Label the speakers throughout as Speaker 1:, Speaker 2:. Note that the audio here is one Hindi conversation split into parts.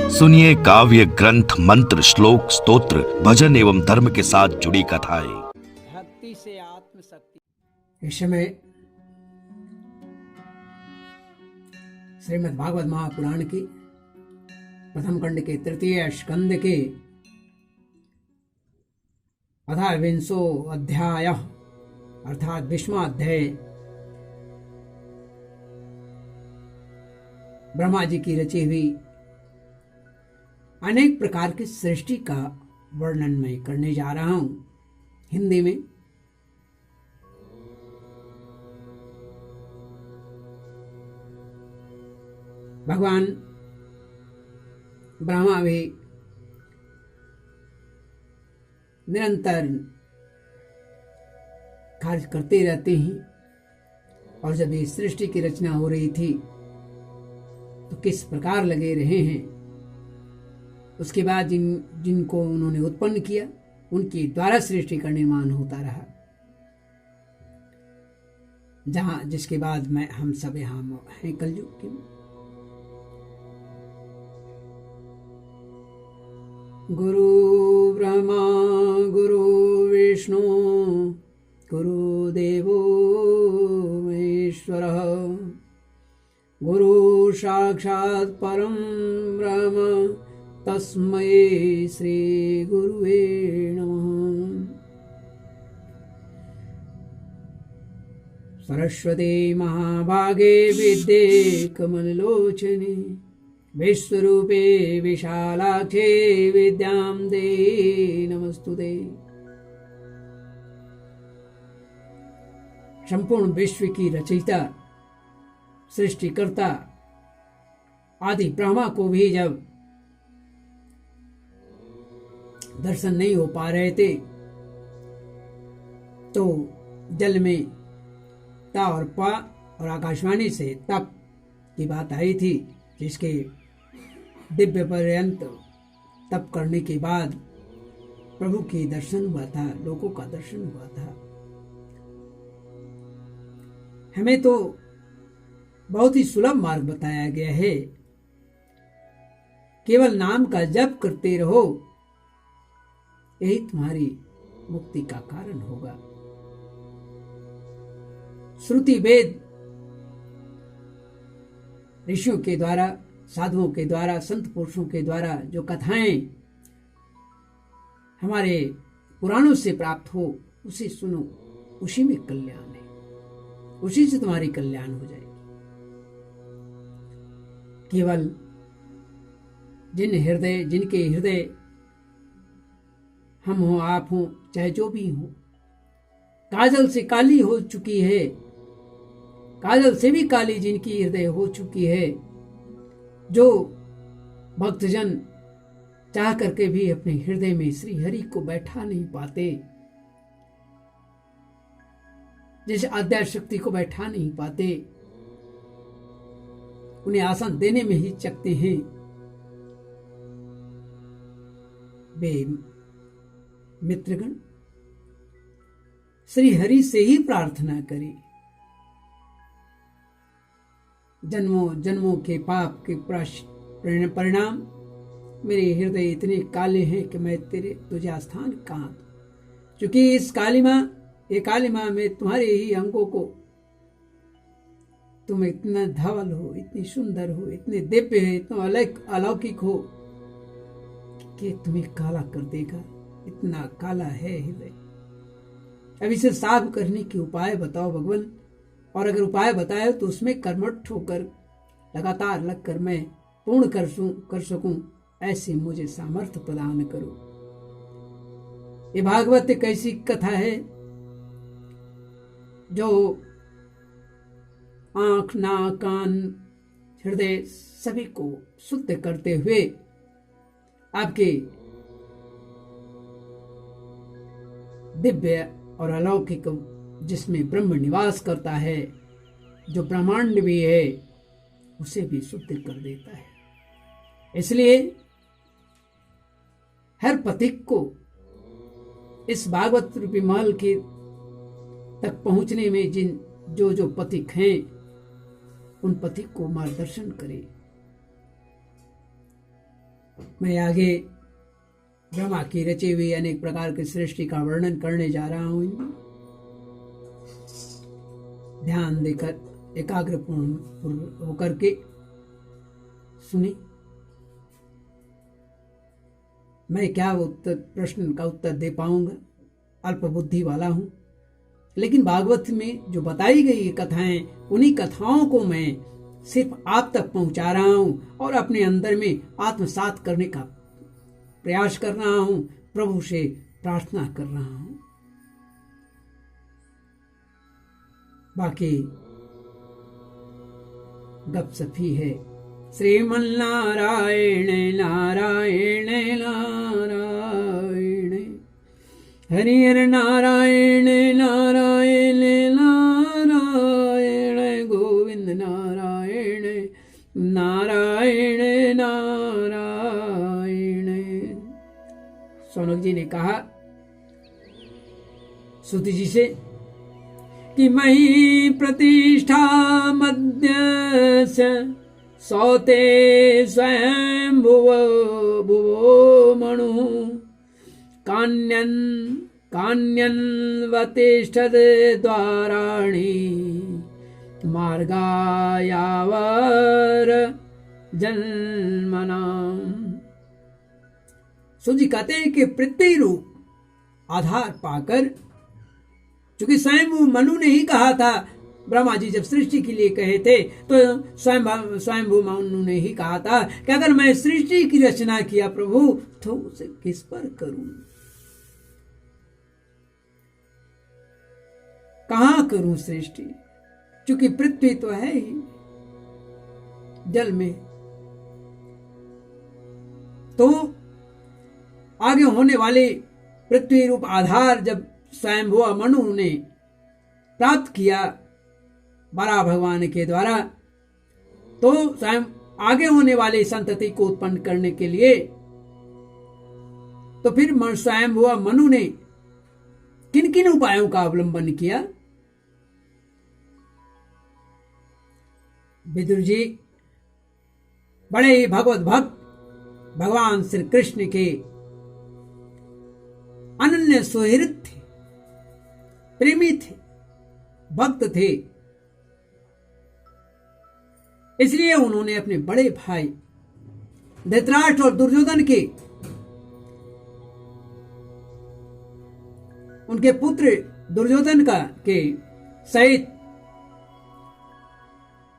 Speaker 1: सुनिए काव्य ग्रंथ, मंत्र, श्लोक, स्तोत्र, भजन एवं धर्म के साथ जुड़ी कथाएं।
Speaker 2: भक्ति से आत्मशक्ति।
Speaker 3: इस समय श्रीमद् भागवत महापुराण की प्रथम खंड के तृतीय स्कंद के 18वां अध्याय अर्थात 20वां अध्याय ब्रह्मा जी की रची हुई अनेक प्रकार की सृष्टि का वर्णन मैं करने जा रहा हूं हिंदी में। भगवान ब्रह्मा भी निरंतर कार्य करते रहते हैं और जब ये सृष्टि की रचना हो रही थी तो किस प्रकार लगे रहे हैं। उसके बाद जिनको उन्होंने उत्पन्न किया उनके द्वारा सृष्टि का निर्माण होता रहा, जिसके बाद हम सब यहाँ हैं कलयुग के। गुरु ब्रह्मा गुरु विष्णु गुरु देवो महेश्वरः गुरु साक्षात् परं ब्रह्म तस्मै श्री गुरुवे नमः। सरस्वती महाभागे विद्ये कमललोचने विश्वरूपे विशालाक्षे विद्यां देहि नमस्तुते। संपूर्ण विश्व की रचयिता सृष्टिकर्ता आदि ब्रह्मा को भी जब दर्शन नहीं हो पा रहे थे तो जल में ता और पा और आकाशवाणी से तप की बात आई थी, जिसके दिव्य पर्यंत तप करने के बाद प्रभु की दर्शन हुआ था, लोगों का दर्शन हुआ था। हमें तो बहुत ही सुलभ मार्ग बताया गया है, केवल नाम का जप करते रहो, यही तुम्हारी मुक्ति का कारण होगा। श्रुति वेद ऋषियों के द्वारा, साधुओं के द्वारा, संत पुरुषों के द्वारा जो कथाएं हमारे पुराणों से प्राप्त हो उसे सुनो, उसी में कल्याण है, उसी से तुम्हारी कल्याण हो जाएगी। केवल जिनके हृदय हम हो, आप हो, चाहे जो भी हो, काजल से काली हो चुकी है, काजल से भी काली जिनकी हृदय हो चुकी है, जो भक्तजन चाह करके भी अपने हृदय में श्री हरि को बैठा नहीं पाते, जैसे आद्या शक्ति को बैठा नहीं पाते, उन्हें आसन देने में ही चकते हैं, वे मित्रगण श्री हरि से ही प्रार्थना करें। जन्मों जन्मों के पाप के परिणाम मेरे हृदय इतने काले हैं कि मैं तुझे आस्थान कहाँ दूं। क्योंकि इस काली माँ में तुम्हारे ही अंगों को, तुम इतना धवल हो, इतनी सुंदर हो, इतने दिव्य है, इतना अलौकिक हो कि तुम्हें काला कर देगा। इतना काला है हृदय। अब इसे साफ करने के उपाय बताओ भगवान, और अगर उपाय बताए तो उसमें कर्मठ होकर लगातार लगकर मैं पूर्ण कर सकूं, ऐसे मुझे सामर्थ्य प्रदान करो। ये भागवत एक ऐसी कथा है जो आंख, नाक, कान, हृदय सभी को शुद्ध करते हुए आपके दिव्य और अलौकिक, जिसमें ब्रह्म निवास करता है, जो ब्रह्मांड भी है, उसे भी शुद्ध कर देता है। इसलिए हर पथिक को इस भागवत रूपी महल के तक पहुंचने में जो पथिक हैं उन पथिक को मार्गदर्शन करे। मैं आगे ब्रह्मा की रची हुई अनेक प्रकार की सृष्टि का वर्णन करने जा रहा हूं। इनमें ध्यान देकर एकाग्रपूर्ण होकर के सुनी। मैं क्या उत्तर प्रश्न का उत्तर दे पाऊंगा, अल्प बुद्धि वाला हूं, लेकिन भागवत में जो बताई गई ये कथाएं, उन्हीं कथाओं को मैं सिर्फ आप तक पहुंचा रहा हूं और अपने अंदर में आत्मसात करने का प्रयास कर रहा हूं, प्रभु से प्रार्थना कर रहा हूं। बाकी गपसफी है। श्रीमन्नारायण नारायण नारायण, हरि हर नारायण नारायण नारायण, गोविंद नारायण नारायण नारायण। सौनक जी ने कहा सुति जी से कि मही प्रतिष्ठा मध्यस्य सौते स्वयं भुवो मनु, कान्यन्वतिष्ठत् द्वाराणि मार्गायावर जन्मनाम। सुजी कहते हैं कि पृथ्वी रूप आधार पाकर, चूंकि स्वयं मनु ने ही कहा था, ब्रह्मा जी जब सृष्टि के लिए कहे थे तो स्वयं मनु ने ही कहा था कि अगर मैं सृष्टि की रचना किया प्रभु तो उसे किस पर करूं, कहां करूं सृष्टि, क्योंकि पृथ्वी तो है ही जल में। तो आगे होने वाले पृथ्वी रूप आधार जब स्वयंभुव मनु ने प्राप्त किया बरा भगवान के द्वारा, तो स्वयं आगे होने वाली संतति को उत्पन्न करने के लिए तो फिर स्वयंभुव मनु ने किन किन उपायों का अवलंबन किया। विदुर जी बड़े ही भगवत भक्त भगवान श्री कृष्ण के अनन्य सुहृद थे, प्रेमी थे, भक्त थे। इसलिए उन्होंने अपने बड़े भाई धृतराष्ट्र और दुर्योधन के, उनके पुत्र दुर्योधन का के सहित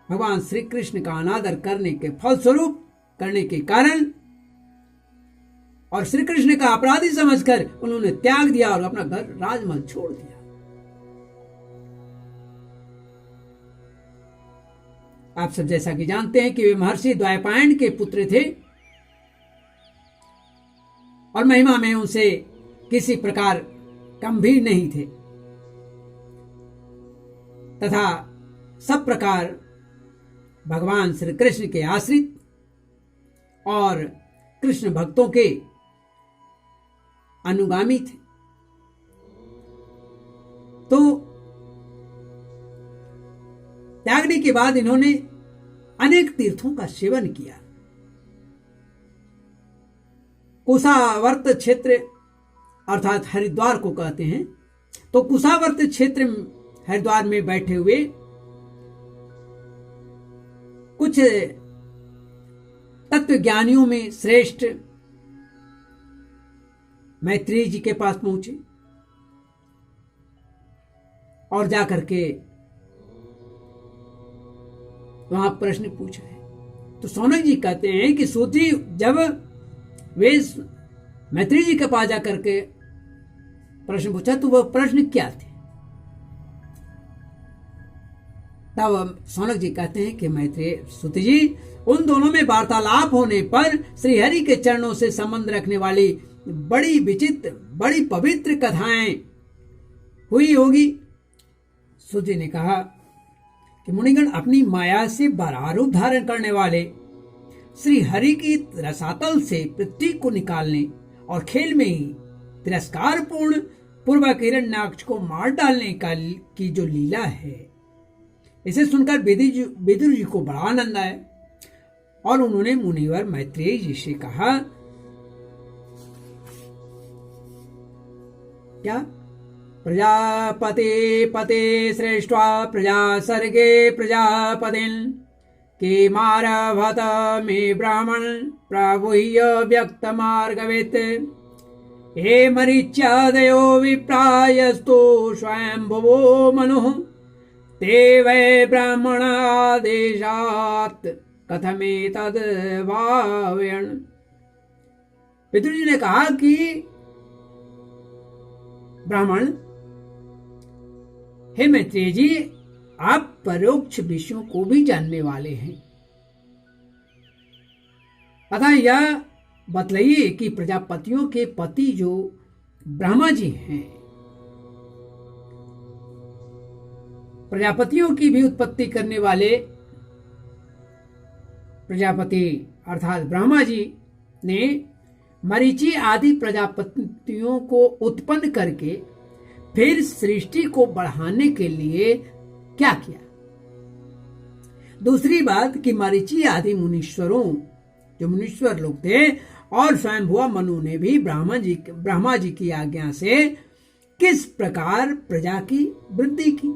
Speaker 3: भगवान श्री कृष्ण का अनादर करने के फलस्वरूप, करने के कारण और श्री कृष्ण का अपराधी समझकर उन्होंने त्याग दिया और अपना घर राजमहल छोड़ दिया। आप सब जैसा कि जानते हैं कि वे महर्षि द्वैपायन के पुत्र थे और महिमा में उनसे किसी प्रकार कम भी नहीं थे, तथा सब प्रकार भगवान श्री कृष्ण के आश्रित और कृष्ण भक्तों के अनुगामी थे। तो त्यागने के बाद इन्होंने अनेक तीर्थों का सेवन किया। कुशावर्त क्षेत्र अर्थात हरिद्वार को कहते हैं, तो कुशावर्त क्षेत्र हरिद्वार में बैठे हुए कुछ तत्वज्ञानियों में श्रेष्ठ मैत्रेय जी के पास पहुंचे और जाकर के वहां प्रश्न पूछा है। तो सौनक जी कहते हैं कि सूती जब वे मैत्रेय जी के पास जाकर के प्रश्न पूछा तो वह प्रश्न क्या थे, तब सौनक जी कहते हैं कि मैत्रेय सूती जी, उन दोनों में वार्तालाप होने पर श्रीहरि के चरणों से संबंध रखने वाली बड़ी विचित्र, बड़ी पवित्र कथाएं हुई होगी। सूती ने कहा कि मुनिगण अपनी माया से बड़ा रूप धारण करने वाले श्री हरि की रसातल से पृथ्वी को निकालने और खेल में ही तिरस्कार पूर्ण पूर्वक हिरण्याक्ष को मार डालने की जो लीला है, इसे सुनकर विदुर जी को बड़ा आनंद आया और उन्होंने मुनिवर मैत्रेय जी से कहा, क्या? प्रजापते पते श्रेष्ठा प्रजा सर्गे प्रजापतिन् के मारभत मे ब्राह्मण प्रभुह्य व्यक्त मार्गवेत् हे मरीच्यादयो विप्रायस्तु स्वयंभुवो मनुः ते वै ब्राह्मणादेशात् कथमेतद् भावयन्। पितृ जी ने कहा कि ब्राह्मण, हे मैत्रेय जी, आप परोक्ष विषयों को भी जानने वाले हैं, अतः यह बतलाइए कि प्रजापतियों के पति जो ब्रह्मा जी हैं, प्रजापतियों की भी उत्पत्ति करने वाले प्रजापति अर्थात ब्रह्मा जी ने मरीचि आदि प्रजापतियों को उत्पन्न करके फिर सृष्टि को बढ़ाने के लिए क्या किया? दूसरी बात कि मरीचि आदि मुनीश्वरों, जो मुनीश्वर लोग थे, और स्वयंभुवा मनु ने भी ब्रह्मा जी की आज्ञा से किस प्रकार प्रजा की वृद्धि की?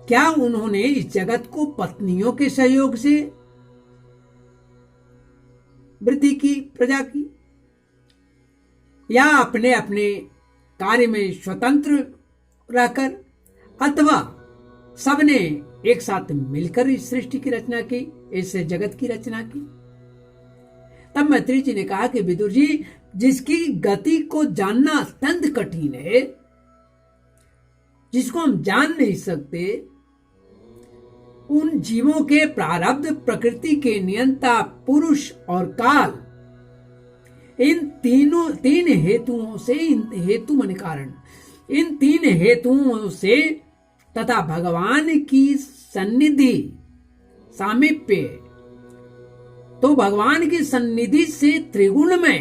Speaker 3: क्या उन्होंने इस जगत को पत्नियों के सहयोग से वृद्धि की, प्रजा की, या अपने अपने कार्य में स्वतंत्र रहकर, अथवा सबने एक साथ मिलकर इस सृष्टि की रचना की, इस जगत की रचना की? तब मैत्रेय जी ने कहा कि विदुर जी, जिसकी गति को जानना अत्यंत कठिन है, जिसको हम जान नहीं सकते, उन जीवों के प्रारब्ध, प्रकृति के नियंता पुरुष और काल, इन तीन हेतुओं से, हेतु मन कारण, इन तीन हेतुओं से तथा भगवान की सन्निधि सामीप्य, तो भगवान की सन्निधि से त्रिगुणमय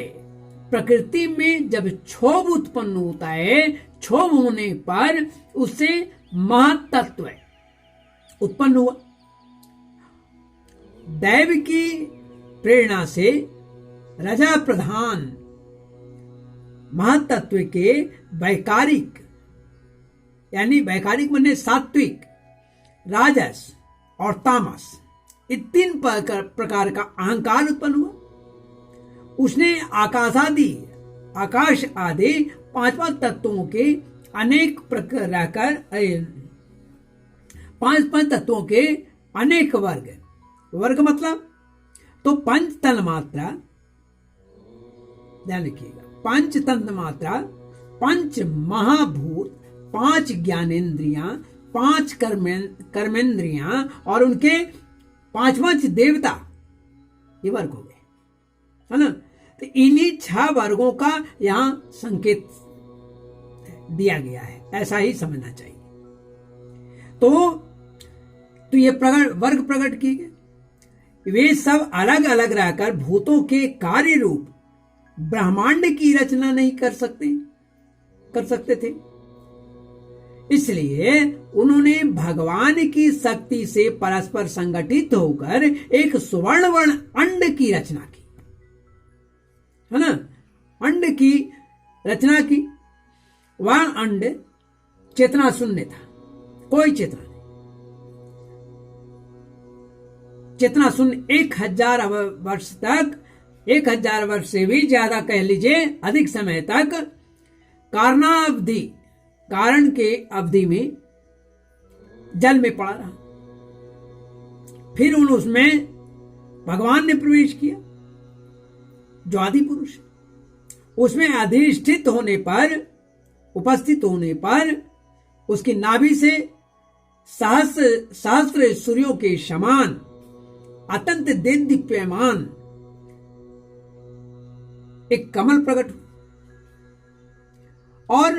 Speaker 3: प्रकृति में जब क्षोभ उत्पन्न होता है, क्षोभ होने पर उससे महत्त्व उत्पन्न हुआ। दैव की प्रेरणा से रजा प्रधान महत्त्व के वैकारिक, यानी वैकारिक माने सात्विक, राजस और तामस, इन तीन प्रकार का अहंकार उत्पन्न हुआ। उसने आकाश आदि पांच तत्वों के अनेक प्रकार रहकर, पांच तत्वों के अनेक वर्ग मतलब, तो पंच तन मात्रा, ध्यान रखिएगा, पंच तन मात्रा, पंच महाभूत, पांच ज्ञानेन्द्रियां, पांच कर्मेंद्रियां और उनके पांच देवता, ये वर्ग हो गए, है ना। तो इन्हीं 6 वर्गों का यहां संकेत दिया गया है, ऐसा ही समझना चाहिए। तो ये वर्ग प्रकट किए गए। वे सब अलग अलग रहकर भूतों के कार्य रूप ब्रह्मांड की रचना नहीं कर सकते थे। इसलिए उन्होंने भगवान की शक्ति से परस्पर संगठित होकर एक सुवर्णवर्ण अंड की रचना की, है ना। अंड की रचना की। वह अंड चेतना शून्य था, कोई चेतना नहीं, चेतना शून्य। 1000 वर्ष तक, 1000 वर्ष से भी ज्यादा कह लीजिए, अधिक समय तक कारणावधि, कारण के अवधि में जल में पड़ा रहा। फिर उसमें भगवान ने प्रवेश किया, जो आदि पुरुष, उसमें अधिष्ठित होने पर, उपस्थित होने पर उसकी नाभि से सहस्त्र सूर्यों के समान अत्यंत देदीप्यमान एक कमल प्रकट हुआ, और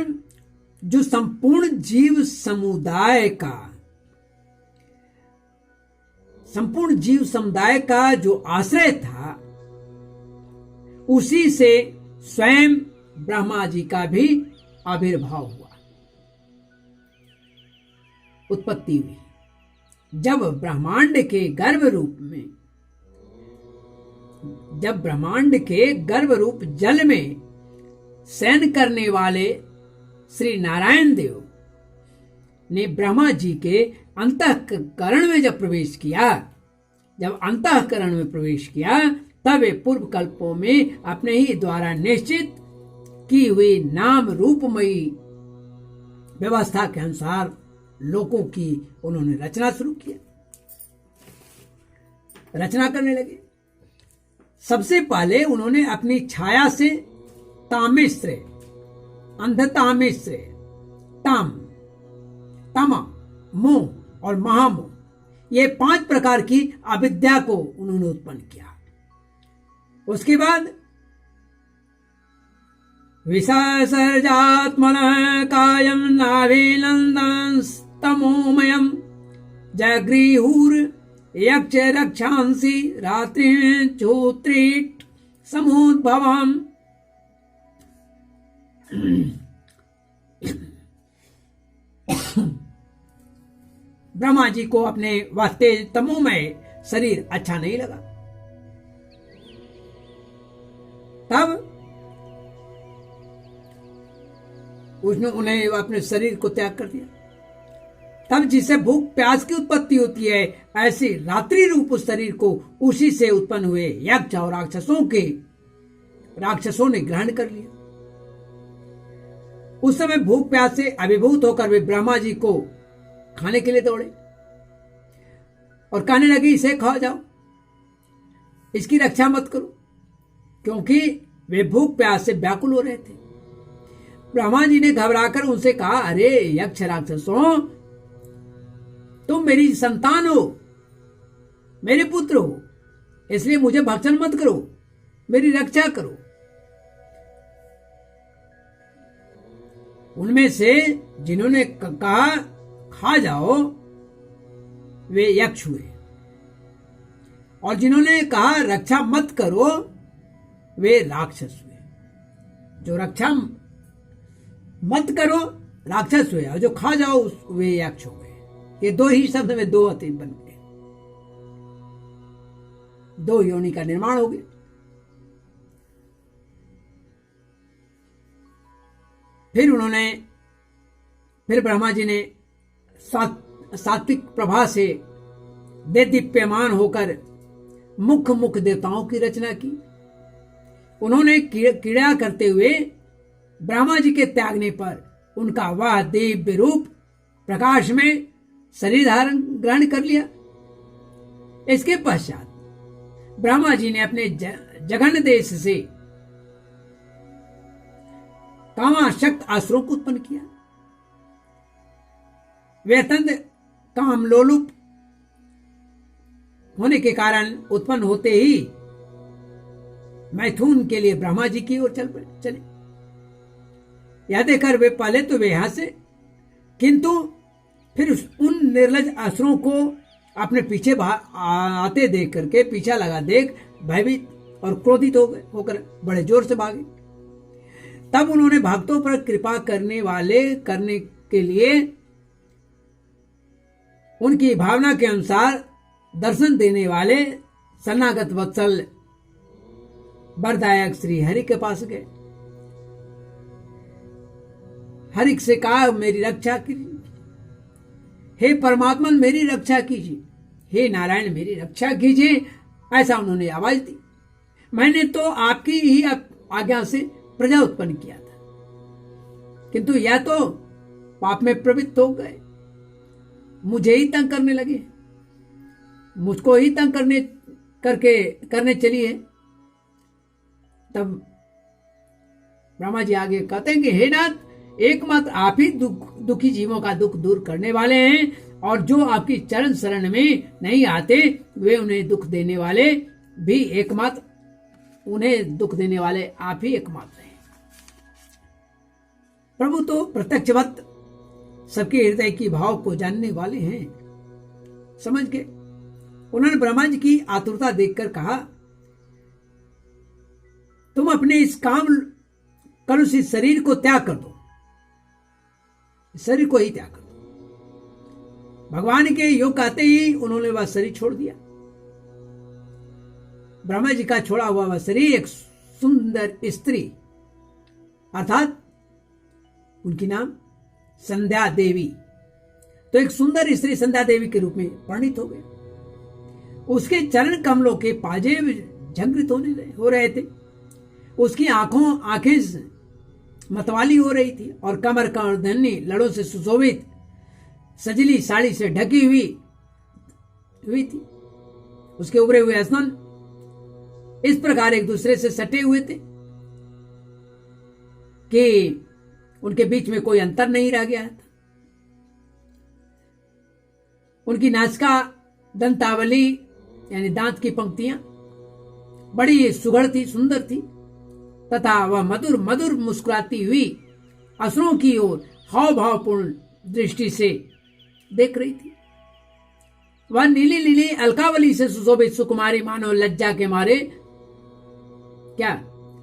Speaker 3: जो संपूर्ण जीव समुदाय का जो आश्रय था, उसी से स्वयं ब्रह्मा जी का भी आविर्भाव हुआ, उत्पत्ति हुई। जब ब्रह्मांड के गर्भ रूप में जब ब्रह्मांड के गर्भ रूप जल में शयन करने वाले श्री नारायण देव ने ब्रह्मा जी के अंतःकरण में जब प्रवेश किया, जब अंतःकरण में प्रवेश किया, तब वे पूर्व कल्पों में अपने ही द्वारा निश्चित की हुई नाम रूपमयी व्यवस्था के अनुसार लोकों की उन्होंने रचना शुरू किया, रचना करने लगे। सबसे पहले उन्होंने अपनी छाया से तामिश्र, अंधतामिश्र, ताम, तमा, मोह और महामोह, ये 5 प्रकार की अविद्या को उन्होंने उत्पन्न किया। उसके बाद विसर्जात्मनः कायं नाभिनन्दंस्तमोमयं जगृहुर यक्ष रक्षांसि रात्रिं चोत्रीट समुद्भवम्। ब्रह्मा जी को अपने वास्ते तमोमय शरीर अच्छा नहीं लगा। तब उसने उन्हें अपने शरीर को त्याग कर दिया। तब जिससे भूख प्यास की उत्पत्ति होती है, ऐसे रात्रि रूप उस शरीर को उसी से उत्पन्न हुए यक्ष और राक्षसों ने ग्रहण कर लिया। उस समय भूख प्यास से अभिभूत होकर वे ब्रह्मा जी को खाने के लिए दौड़े और कहने लगे, इसे खा जाओ, इसकी रक्षा मत करो, क्योंकि वे भूख प्यास से व्याकुल हो रहे थे। ब्रह्मा जी ने घबराकर उनसे कहा, अरे यक्ष राक्षसों, तुम मेरी संतान हो, मेरे पुत्र हो, इसलिए मुझे भक्षण मत करो, मेरी रक्षा करो। उनमें से जिन्होंने कहा खा जाओ, वे यक्ष हुए, और जिन्होंने कहा रक्षा मत करो, वे राक्षस हुए। जो रक्षा मत करो राक्षस हुए, और जो खा जाओ वे यक्ष हो गए। ये 2 ही शब्द में 2 अतीत बन गए, 2 योनि का निर्माण हो गया। फिर ब्रह्मा जी ने सात्विक प्रभा से दीप्यमान होकर मुख देवताओं की रचना की। उन्होंने क्रीड़ा करते हुए ब्रह्मा जी के त्यागने पर उनका वह दिव्य रूप प्रकाश में शरीर धारण ग्रहण कर लिया। इसके पश्चात ब्रह्मा जी ने अपने जघन देश से कामाशक्त असुरों को उत्पन्न किया। वे अत्यंत कामलोलुप होने के कारण उत्पन्न होते ही मैथुन के लिए ब्रह्मा जी की ओर चले। यह देखकर वे पहले तो वे हंसे, किंतु फिर उन निर्लज असुरों को अपने पीछे आते देख करके, पीछा लगा देख भयभीत और क्रोधित होकर बड़े जोर से भागे। तब उन्होंने भक्तों पर कृपा करने के लिए उनकी भावना के अनुसार दर्शन देने वाले शरणागत वत्सल वरदायक श्री हरि के पास गए। हरि से कहा, मेरी रक्षा कीजिए, हे परमात्मा मेरी रक्षा कीजिए, हे नारायण मेरी रक्षा कीजिए। ऐसा उन्होंने आवाज दी। मैंने तो आपकी ही आज्ञा से प्रजा उत्पन्न किया था, किंतु यह तो पाप में प्रवृत्त हो गए, मुझे ही तंग करने लगे, मुझको ही तंग करने चली है। तब ब्रह्मा जी आगे कहते हैं कि हे नाथ, एकमात्र आप ही दुखी जीवों का दुख दूर करने वाले हैं, और जो आपकी चरण शरण में नहीं आते वे उन्हें दुख देने वाले भी एकमात्र, उन्हें दुख देने वाले आप ही एकमात्र हैं। प्रभु तो प्रत्यक्षवत सबके हृदय की भाव को जानने वाले हैं। समझ के उन्होंने ब्रह्मा जी की आतुरता देखकर कहा, तुम अपने इस काम कलुषित शरीर को त्याग कर दो, शरीर को ही त्याग कर दो। भगवान के योग कहते ही उन्होंने वह शरीर छोड़ दिया। ब्रह्मा जी का छोड़ा हुआ वह शरीर एक सुंदर स्त्री अर्थात उनकी नाम संध्या देवी, तो एक सुंदर स्त्री संध्या देवी के रूप में परिणित हो गए। उसके चरण कमलों के पाजेब झंकृत हो रहे थे, उसकी आंखें मतवाली हो रही थी और कमर कर्णधनी लड़ों से सुशोभित सजली साड़ी से ढकी हुई थी। उसके उभरे हुए स्तन इस प्रकार एक दूसरे से सटे हुए थे कि उनके बीच में कोई अंतर नहीं रह गया था। उनकी नासिका दंतावली यानी दांत की पंक्तियां बड़ी सुघड़ थी, सुंदर थी तथा वह मधुर मधुर मुस्कुराती हुई असुरों की ओर हाव भावपूर्ण दृष्टि से देख रही थी। वह नीली नीली अलकावली से सुशोभित सुकुमारी मानो लज्जा के मारे क्या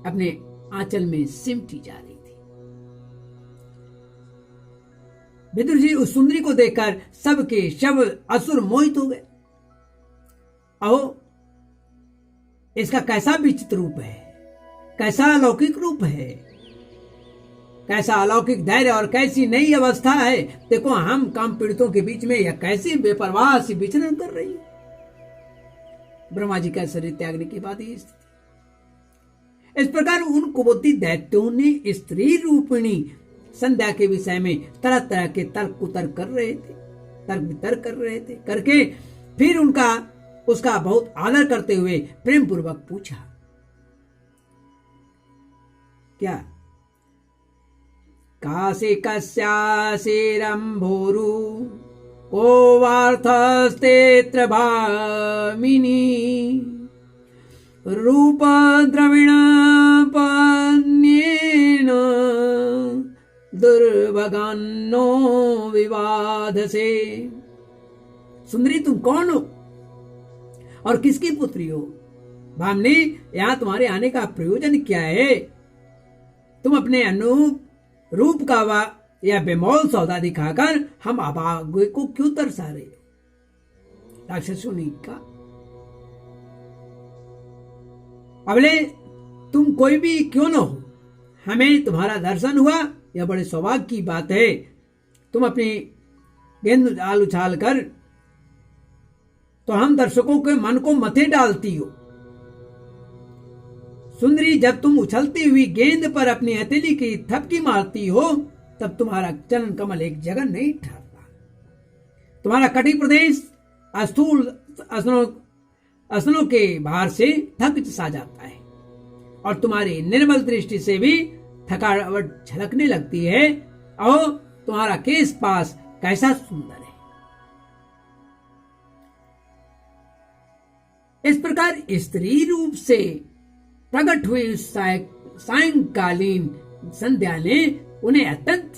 Speaker 3: अपने आंचल में सिमटी जा रही थी। विदुर जी उस सुंदरी को देखकर सबके शव असुर मोहित हो गए। अहो, इसका कैसा विचित्र रूप है, कैसा अलौकिक रूप है, कैसा अलौकिक धैर्य और कैसी नई अवस्था है। देखो, हम काम पीड़ितों के बीच में यह कैसी बेपरवाह सी विचरण कर रही है। ब्रह्मा जी का शरीर त्यागने के बाद ही स्थिति। इस प्रकार उन कुबुद्धि दैत्यों ने स्त्री रूपिणी संध्या के विषय में तरह तरह के तर्क कुतर्क कर रहे थे, तर्क वितर्क कर रहे थे। करके फिर उसका बहुत आदर करते हुए प्रेम पूर्वक पूछा, क्या कासे कस्यासिरंभोरु को वार्थस्तेत्र भामिनी रूप द्रविण पन्येन दुर्भगान्नो विवाद से। सुंदरी, तुम कौन हो और किसकी पुत्री हो? भामिनी, यहां तुम्हारे आने का प्रयोजन क्या है? तुम अपने अनूप रूप का या बेमौल सौदा दिखाकर हम अभागे को क्यों तरसा रहे हो? राक्षसों ने कहा, अबले तुम कोई भी क्यों न हो, हमें तुम्हारा दर्शन हुआ, यह बड़े सौभाग्य की बात है। तुम अपनी गेंद उछाल उछाल कर तो हम दर्शकों के मन को मथे डालती हो। सुंदरी, जब तुम उछलती हुई गेंद पर अपनी हथेली की थपकी मारती हो तब तुम्हारा चरण कमल एक जगह नहीं ठहरता। तुम्हारा कटी प्रदेश स्थूल असनों के भार से थक सा जाता है और तुम्हारी निर्मल दृष्टि से भी थकावट झलकने लगती है। और तुम्हारा केश पास कैसा सुंदर है। इस प्रकार स्त्री रूप से प्रकट हुई सायंकालीन संध्या ने उन्हें अत्यंत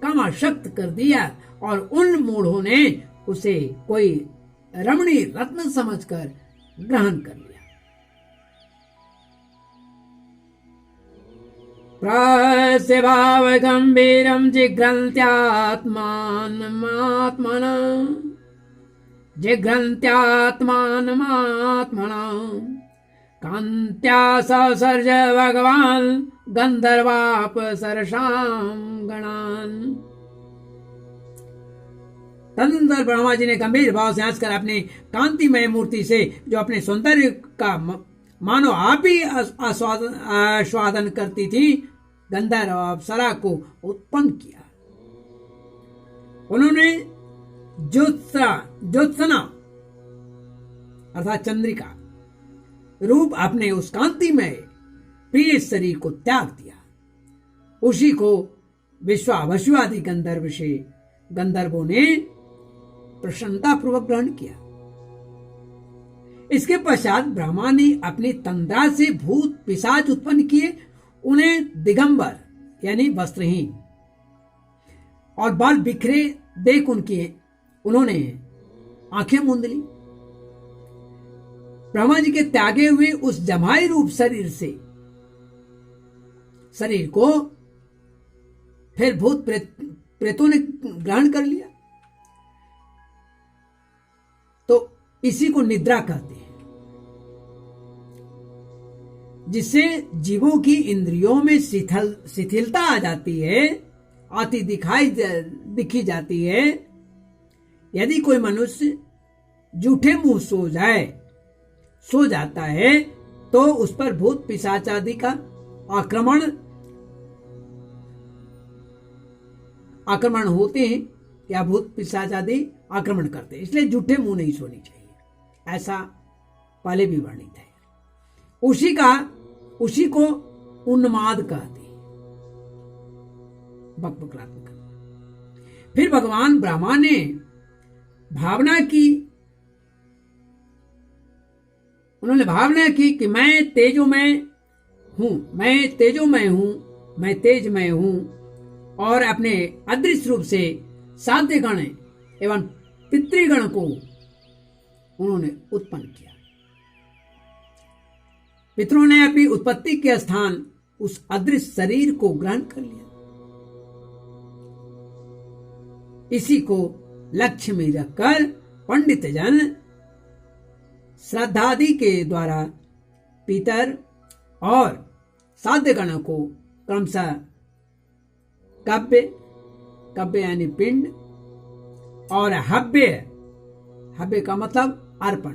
Speaker 3: कामाशक्त कर दिया और उन मूढ़ों ने उसे कोई रमणीय रत्न समझकर ग्रहण कर लिया। प्रास्य भाव गंभीरम जिघ्रन्त्यात्मानमात्मना कांत्या ससर्ज भगवान गंधर्वाप सरसाम गणान। तदनंतर ब्रह्मा जी ने गंभीर भाव से हंसकर अपने कांतिमय मूर्ति से, जो अपने सौंदर्य का मानो आप ही आस्वादन करती थी, गंधर्व अप्सरा को उत्पन्न किया। उन्होंने ज्योत्सना अर्थात चंद्रिका रूप अपने उस कांतिमय प्रिय शरीर को त्याग दिया। उसी को विश्वावसुआदि गंधर्वों ने प्रसन्नता पूर्वक ग्रहण किया। इसके पश्चात ब्रह्मा ने अपनी तंद्रा से भूत पिशाच उत्पन्न किए। उन्हें दिगंबर यानी वस्त्रहीन और बाल बिखरे देख उन्होंने आंखें मूंद ली। ब्रह्मा जी के त्यागे हुए उस जमाई रूप शरीर को फिर भूत प्रेतों ने ग्रहण कर लिया। तो इसी को निद्रा कहते हैं। जिससे जीवों की इंद्रियों में शिथिलता आ जाती है, दिखी जाती है। यदि कोई मनुष्य जूठे मुंह सो जाता है तो उस पर भूत पिशाच आदि का आक्रमण होते हैं, या भूत पिशाच आदि आक्रमण करते हैं। इसलिए जूठे मुंह नहीं सोनी चाहिए, ऐसा पहले भी वर्णित है। उसी को उन्माद कहते हैं, बकबकलात्मक। फिर भगवान ब्रह्मा ने उन्होंने भावना की कि मैं तेजोमय हूं, मैं तेजमय हूं, और अपने अदृश्य रूप से साध्य गण एवं पितृगण को उन्होंने उत्पन्न किया। पितरों ने अपनी उत्पत्ति के स्थान उस अदृश्य शरीर को ग्रहण कर लिया। इसी को लक्ष्य में रखकर पंडित जन श्रद्धादि के द्वारा पितर और साध्य गणों को क्रमशः कव्य यानी पिंड और हव्य का मतलब अर्पण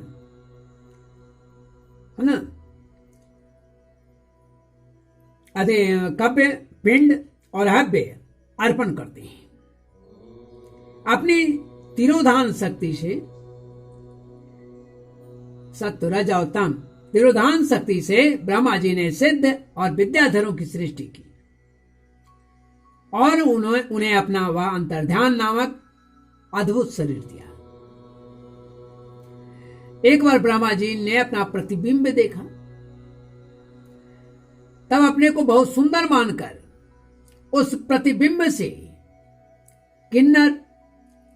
Speaker 3: है ना। कव्य, पिंड और हव्य अर्पण करते हैं। अपनी तिरोधान शक्ति से सत्व रज और तम तिरोधान शक्ति से ब्रह्मा जी ने सिद्ध और विद्याधरों की सृष्टि की और उन्हें अपना वह अंतर्ध्यान नामक अद्भुत शरीर दिया। एक बार ब्रह्मा जी ने अपना प्रतिबिंब देखा, तब अपने को बहुत सुंदर मानकर उस प्रतिबिंब से किन्नर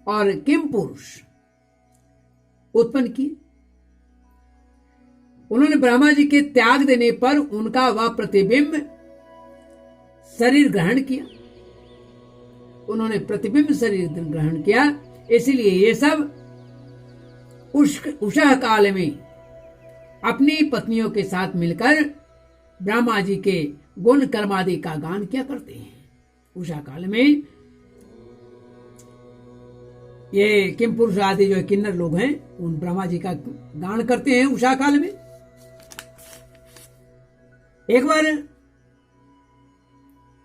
Speaker 3: और किम पुरुष उत्पन्न किए। उन्होंने ब्रह्मा जी के त्याग देने पर उनका वह प्रतिबिंब शरीर ग्रहण किया। उन्होंने प्रतिबिंब शरीर ग्रहण किया, इसलिए ये सब उषा काल में अपनी पत्नियों के साथ मिलकर ब्रह्मा जी के गुण कर्मादि का गान किया करते हैं। उषा काल में ये किम पुरुष आदि जो किन्नर लोग हैं, उन ब्रह्मा जी का गान करते हैं उषा काल में। एक बार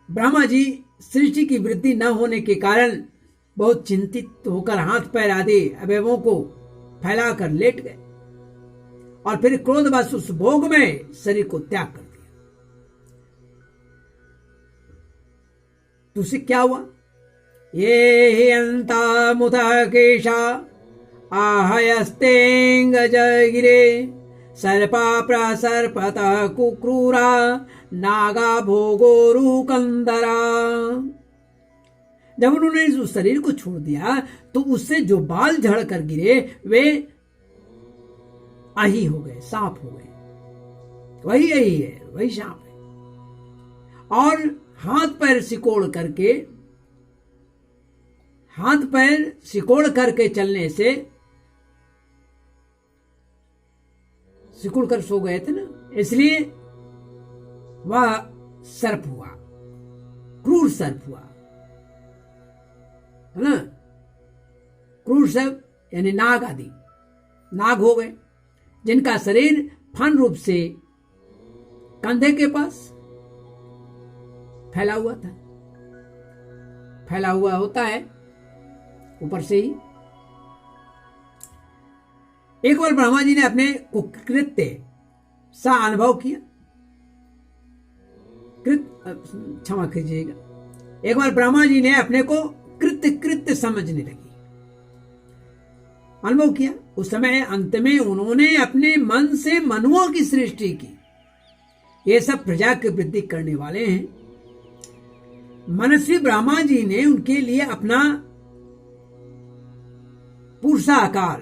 Speaker 3: ब्रह्मा जी सृष्टि की वृद्धि न होने के कारण बहुत चिंतित होकर हाथ पैर आदि अवयवों को फैलाकर लेट गए और फिर क्रोधवश उस भोग में शरीर को त्याग कर दिया। तो उसे क्या हुआ? ये हि अंता मुथ केशा आहयस्तेंग गिरे सर्पा प्रसर्पत कुक्रूरा नागा भोगोरु कंदरा। जब उन्होंने उस शरीर को छोड़ दिया तो उससे जो बाल झड़ कर गिरे वे आही हो गए, सांप हो गए। वही यही है, वही सांप है। और हाथ पैर सिकोड़ करके चलने से, सिकुड़ कर सो गए थे ना, इसलिए वह सर्प हुआ, क्रूर सर्प हुआ, है ना। क्रूर सर्प यानी नाग आदि नाग हो गए, जिनका शरीर फन रूप से कंधे के पास फैला हुआ था, फैला हुआ होता है ऊपर से ही। एक बार ब्रह्मा जी ने अपने कुकृत्य सा अनुभव किया, क्षमा कीजिएगा, एक बार ब्रह्मा जी ने अपने को कृत्य समझने लगी, अनुभव किया। उस समय अंत में उन्होंने अपने मन से मनुओं की सृष्टि की। ये सब प्रजा की वृद्धि करने वाले हैं। मनस्वी ब्रह्मा जी ने उनके लिए अपना पुरुषाकार,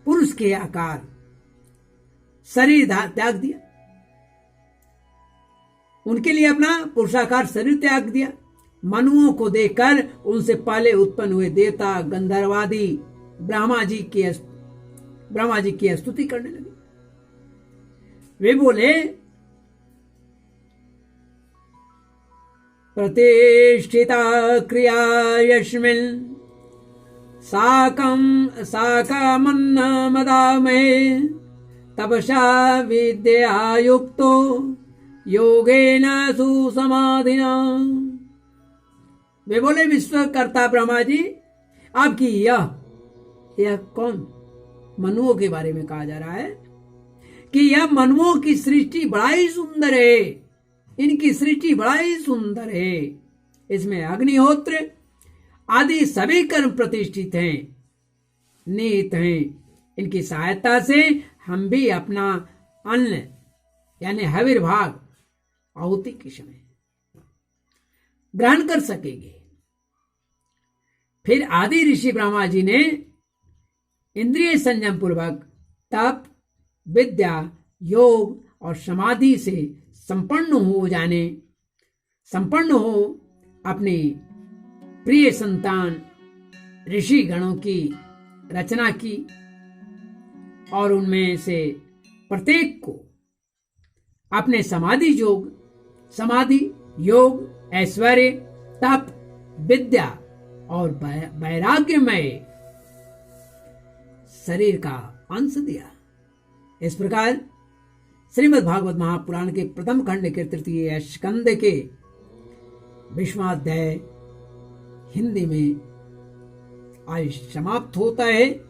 Speaker 3: पुरुष के आकार शरीर त्याग दिया, उनके लिए अपना पुरुषाकार शरीर त्याग दिया। मनुओं को देखकर उनसे पहले उत्पन्न हुए देवता गंधर्वादी ब्रह्मा जी की स्तुति करने लगे। वे बोले, प्रतिष्ठिता क्रिया यस्मिन् साकमन्नमदामहे तपसा विद्या युक्तो योगेन सुसमाधिना। वे बोले, विश्वकर्ता ब्रह्मा जी, आपकी यह कौन मनुओं के बारे में कहा जा रहा है कि यह मनुओं की सृष्टि बड़ा ही सुंदर है, इनकी सृष्टि बड़ा ही सुंदर है, इसमें अग्निहोत्र आदि सभी कर्म प्रतिष्ठित हैं, निहित हैं, इनकी सहायता से हम भी अपना अन्न यानी हविर्भाग आहुति के समय ग्रहण कर सकेंगे। फिर आदि ऋषि ब्रह्मा जी ने इंद्रिय संयम पूर्वक तप, विद्या, योग और समाधि से संपन्न हो अपनी प्रिय संतान ऋषि गणों की रचना की और उनमें से प्रत्येक को अपने समाधि योग, ऐश्वर्य, तप, विद्या और वैराग्यमय शरीर का अंश दिया। इस प्रकार श्रीमद् भागवत महापुराण के प्रथम खंड के तृतीय स्कंद के 20वां अध्याय हिंदी में आज समाप्त होता है।